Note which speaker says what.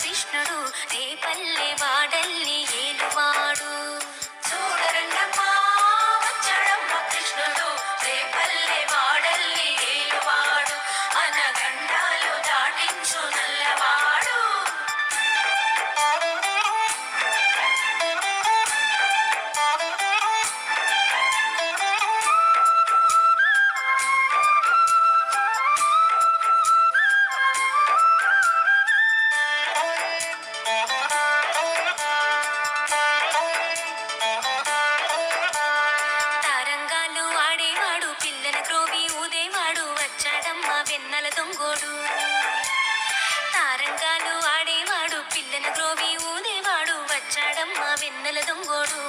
Speaker 1: కృష్ణుడు రేపల్లె వాడల్లి ఏలువాడు. చూడరండమ్మా వచ్చాడమ్మ కృష్ణుడు రేపల్లె వాడల్లి ఏలువాడు. అనగండాలు దాటించు నల్లవాడు. తారంగాలు ఆడేవాడు పిల్లల గ్రోవి ఊదేవాడు వచ్చాడమ్మ వెన్నెల దొంగోడు. తారంగాలు ఆడేవాడు పిల్లల గ్రోవి ఊదేవాడు వచ్చాడమ్మ వెన్నెల దొంగోడు.